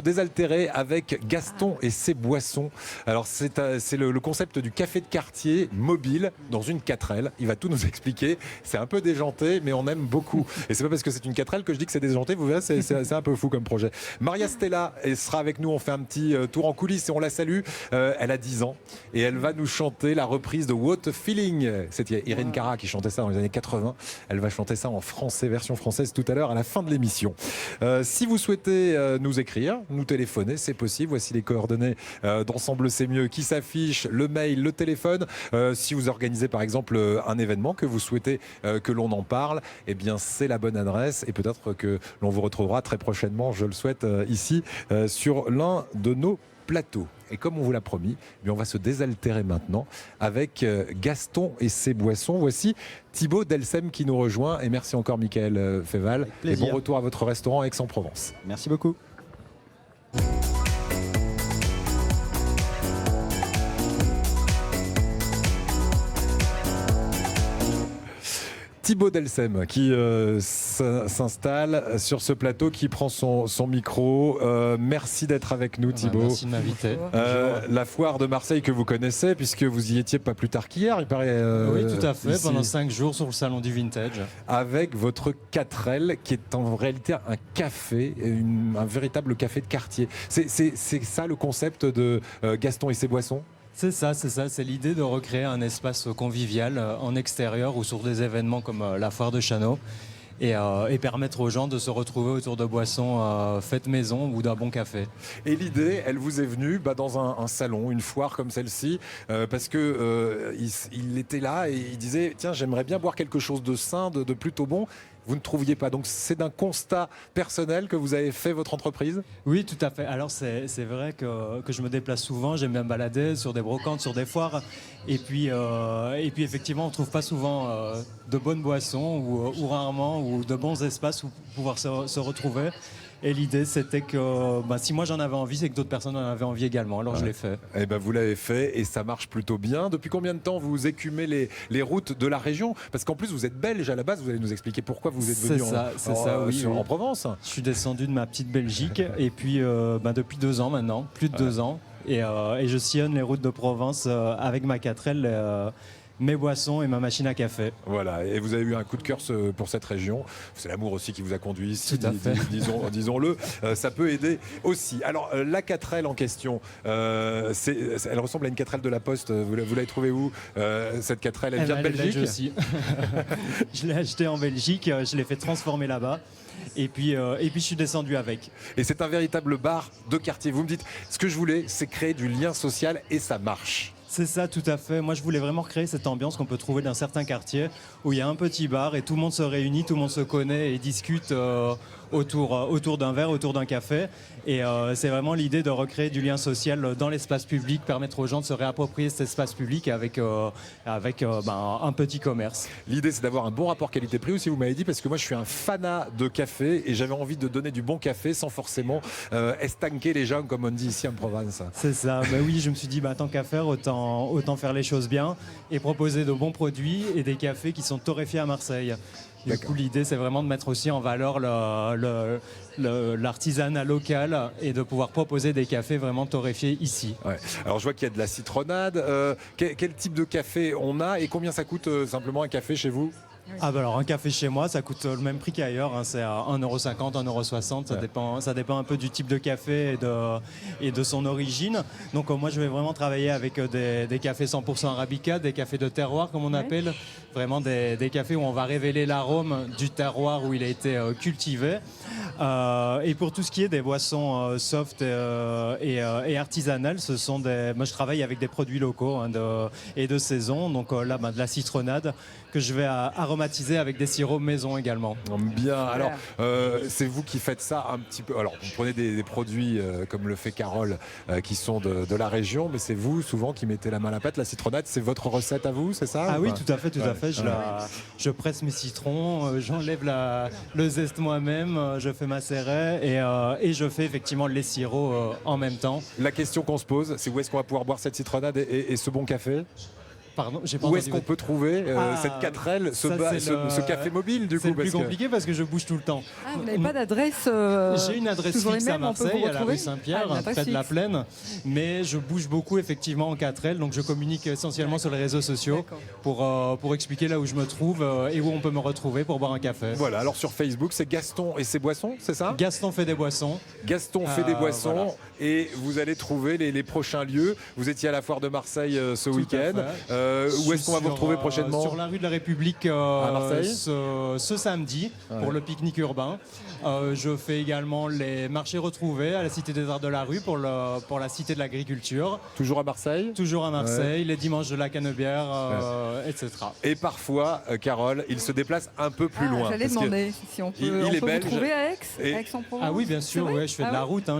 Désaltéré avec Gaston et ses boissons. Alors c'est le concept du café de quartier mobile dans une 4L. Il va tout nous expliquer. C'est un peu déjanté, mais on aime beaucoup. Et c'est pas parce que c'est une 4L que je dis que c'est déjanté. Vous verrez, c'est un peu fou comme projet. Maria Stella sera avec nous. On fait un petit tour en coulisses et on la salue. Elle a 10 ans et elle va nous chanter la reprise de What a Feeling. C'était Irene Cara qui chantait ça dans les années 80. Elle va chanter ça en français, version française tout à l'heure à la fin de l'émission. Si vous souhaitez nous écrire, nous téléphoner, c'est possible. Voici les coordonnées d'Ensemble C'est Mieux qui s'affichent, le mail, le téléphone. Si vous organisez par exemple un événement que vous souhaitez que l'on en parle, eh bien c'est la bonne adresse et peut-être que l'on vous retrouvera très prochainement, je le souhaite, ici sur l'un de nos plateaux. Et comme on vous l'a promis, eh bien on va se désaltérer maintenant avec Gaston et ses boissons. Voici Thibaut Delsem qui nous rejoint. Et merci encore Michael Féval. Et bon retour à votre restaurant Aix-en-Provence. Merci beaucoup. Thibaut Delsem qui s'installe sur ce plateau, qui prend son micro. Merci d'être avec nous Thibaut. Merci de m'inviter. La foire de Marseille que vous connaissez puisque vous y étiez pas plus tard qu'hier, il paraît. Oui, tout à fait, ici, pendant 5 jours sur le salon du vintage. Avec votre 4L qui est en réalité un café, un véritable café de quartier. C'est ça le concept de Gaston et ses boissons ? C'est ça, c'est l'idée de recréer un espace convivial en extérieur ou sur des événements comme la foire de Chano et permettre aux gens de se retrouver autour de boissons faites maison ou d'un bon café. Et l'idée, elle vous est venue dans un salon, une foire comme celle-ci, parce que il était là et il disait tiens, j'aimerais bien boire quelque chose de sain, de plutôt bon. Vous ne trouviez pas. Donc c'est d'un constat personnel que vous avez fait votre entreprise ? Oui, tout à fait. Alors c'est vrai que je me déplace souvent, j'aime bien me balader sur des brocantes, sur des foires. Et puis effectivement, on ne trouve pas souvent de bonnes boissons ou rarement ou de bons espaces où pouvoir se retrouver. Et l'idée, c'était que si moi j'en avais envie, c'est que d'autres personnes en avaient envie également. Alors je l'ai fait. Et vous l'avez fait et ça marche plutôt bien. Depuis combien de temps vous écumez les routes de la région ? Parce qu'en plus, vous êtes belge à la base. Vous allez nous expliquer pourquoi vous êtes venu en Provence. Je suis descendu de ma petite Belgique et puis depuis 2 ans maintenant, plus de 2 ans. Et je sillonne les routes de Provence avec ma 4L. Mes boissons et ma machine à café. Voilà, et vous avez eu un coup de cœur pour cette région. C'est l'amour aussi qui vous a conduit ici, tout à fait. disons-le. Ça peut aider aussi. Alors, la 4L en question, elle ressemble à une 4L de la Poste. Vous l'avez trouvée où, cette 4L? Elle vient de Belgique aussi. Je l'ai achetée en Belgique, je l'ai fait transformer là-bas. Et puis je suis descendu avec. Et c'est un véritable bar de quartier. Vous me dites, ce que je voulais, c'est créer du lien social et ça marche. C'est ça, tout à fait. Moi, je voulais vraiment recréer cette ambiance qu'on peut trouver dans certains quartiers où il y a un petit bar et tout le monde se réunit, tout le monde se connaît et discute autour d'un verre, autour d'un café. Et c'est vraiment l'idée de recréer du lien social dans l'espace public, permettre aux gens de se réapproprier cet espace public avec un petit commerce. L'idée, c'est d'avoir un bon rapport qualité-prix aussi, vous m'avez dit, parce que moi, je suis un fanat de café et j'avais envie de donner du bon café sans forcément estanquer les gens, comme on dit ici en Provence. C'est ça. Oui, je me suis dit, tant qu'à faire, autant faire les choses bien et proposer de bons produits et des cafés qui sont torréfiés à Marseille. Du coup, l'idée, c'est vraiment de mettre aussi en valeur l'artisanat local et de pouvoir proposer des cafés vraiment torréfiés ici. Ouais. Alors, je vois qu'il y a de la citronnade. Quel type de café on a et combien ça coûte simplement un café chez vous ? Alors un café chez moi, ça coûte le même prix qu'ailleurs, hein, c'est à 1,50 €, 1,60 €, ça dépend un peu du type de café et de son origine. Donc moi je vais vraiment travailler avec des cafés 100% arabica, des cafés de terroir comme on appelle, vraiment des cafés où on va révéler l'arôme du terroir où il a été cultivé. Et pour tout ce qui est des boissons soft et artisanales, moi je travaille avec des produits locaux et de saison, donc là de la citronnade que je vais aromatiser avec des sirops maison également. Bien, alors c'est vous qui faites ça un petit peu. Alors vous prenez des produits comme le fait Carole qui sont de la région, mais c'est vous souvent qui mettez la main à la pâte. La citronnade, c'est votre recette à vous, c'est ça? Ah oui, tout à fait. Je presse mes citrons, j'enlève le zeste moi-même, je fais macérer et je fais effectivement les sirops en même temps. La question qu'on se pose, c'est où est-ce qu'on va pouvoir boire cette citronnade et ce bon café? Pardon, j'ai pas Où est-ce entendu. qu'on peut trouver cette 4L, ce café mobile du coup? C'est plus compliqué parce que je bouge tout le temps. Ah, vous n'avez pas d'adresse J'ai une adresse toujours les fixe à mêmes, on peut vous Marseille, à la retrouver rue Saint-Pierre, Ah, une adresse près de la fixe. Plaine. Mais je bouge beaucoup effectivement en 4L, donc je communique essentiellement sur les réseaux sociaux pour expliquer là où je me trouve et où on peut me retrouver pour boire un café. Voilà, alors sur Facebook, c'est Gaston et ses boissons, c'est ça? Gaston fait des boissons. Gaston fait des boissons voilà. et vous allez trouver les prochains lieux. Vous étiez à la foire de Marseille ce Tout à week-end. fait. Où est-ce qu'on va vous Sur, retrouver prochainement? Sur la rue de la République à Marseille ce samedi pour le pique-nique urbain. Je fais également les marchés retrouvés à la Cité des Arts de la Rue pour la Cité de l'Agriculture. Toujours à Marseille? Toujours à Marseille, les dimanches de la Canebière, etc. Et parfois, Carole, il se déplace un peu plus loin. J'allais parce que demander si on peut, il on est peut belge. vous trouver à Aix, Et- Aix-en-Provence. Ah oui, bien sûr, C'est vrai ouais, je fais de Ah la ouais route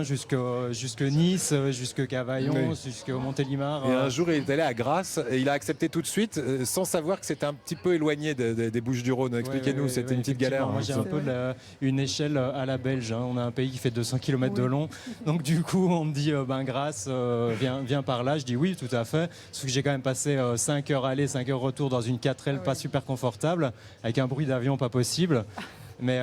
jusque Nice, jusque Cavaillon, Oui. jusque Montélimar. Et un jour, il est allé à Grasse et il a accepté tout de suite, sans savoir que c'était un petit peu éloigné des Bouches-du-Rhône. Expliquez-nous, c'était une petite galère. Moi, j'ai un peu une échelle à la belge. On a un pays qui fait 200 km de long. Donc, du coup, on me dit, Grasse, viens par là. Je dis oui, tout à fait. Sauf que j'ai quand même passé 5 heures aller, 5 heures retour dans une 4L pas super confortable, avec un bruit d'avion pas possible. Mais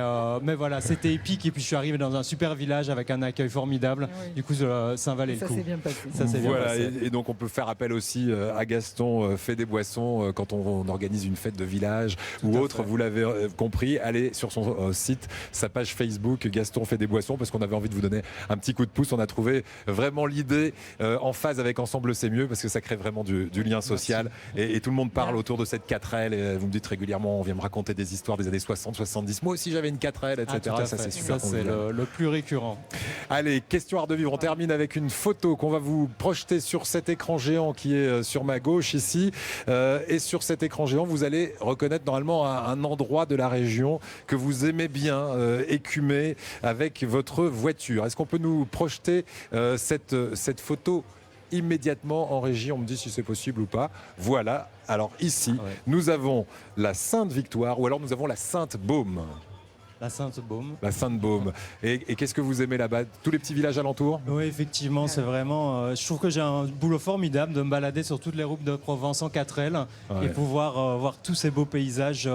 voilà, c'était épique. Et puis je suis arrivé dans un super village avec un accueil formidable. Oui. Du coup, ça valait le Ça coup. s'est bien passé. Ça s'est bien Voilà, passé. et donc on peut faire appel aussi à Gaston, fait des boissons, quand on organise une fête de village ou à autre, fait. vous l'avez compris, allez sur son site, sa page Facebook, Gaston fait des boissons, parce qu'on avait envie de vous donner un petit coup de pouce. On a trouvé vraiment l'idée en phase avec Ensemble c'est mieux, parce que ça crée vraiment du lien social, et tout le monde parle autour de cette 4L, et vous me dites régulièrement, on vient me raconter des histoires des années 60, 70, moi aussi j'avais une 4L, etc. Ah, tout à Ça fait. c'est super. Ça, c'est le plus récurrent. Allez, question art de vivre. On termine avec une photo qu'on va vous projeter sur cet écran géant qui est sur ma gauche ici. Et sur cet écran géant, vous allez reconnaître normalement un endroit de la région que vous aimez bien écumer avec votre voiture. Est-ce qu'on peut nous projeter cette photo immédiatement en régie? On me dit si c'est possible ou pas. Voilà. Alors ici, nous avons la Sainte-Victoire ou alors nous avons la Sainte-Baume. La Sainte-Baume. La Sainte-Baume. Et qu'est-ce que vous aimez là-bas? Tous les petits villages alentours? Oui, effectivement, c'est vraiment. Je trouve que j'ai un boulot formidable de me balader sur toutes les routes de Provence en 4L et pouvoir voir tous ces beaux paysages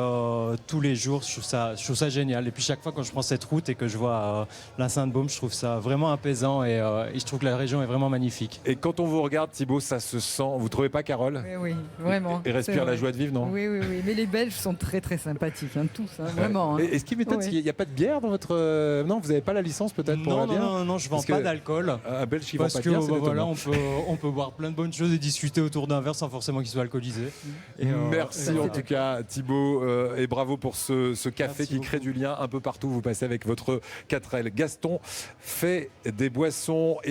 tous les jours. Je trouve ça génial. Et puis chaque fois quand je prends cette route et que je vois la Sainte-Baume, je trouve ça vraiment apaisant et je trouve que la région est vraiment magnifique. Et quand on vous regarde, Thibaut, ça se sent. Vous trouvez pas, Carole? Oui, vraiment. Et respire c'est la vrai. joie de vivre, non? Oui. Mais les Belges sont très très sympathiques, hein, tous, hein, vraiment. hein. Et ce qui m'étonne, c'est qu'il n'y a pas de bière dans votre. Non, vous n'avez pas la licence peut-être pour la bière? Non, je vends Parce pas que d'alcool. Un Belge qui vend Parce pas de que bière, c'est voilà, étonnant. on peut boire plein de bonnes choses et discuter autour d'un verre sans forcément qu'il soit alcoolisé. Et, Merci et en voilà. tout cas Thibaut et bravo pour ce café Merci qui crée du lien un peu partout. Vous passez avec votre 4L. Gaston fait des boissons.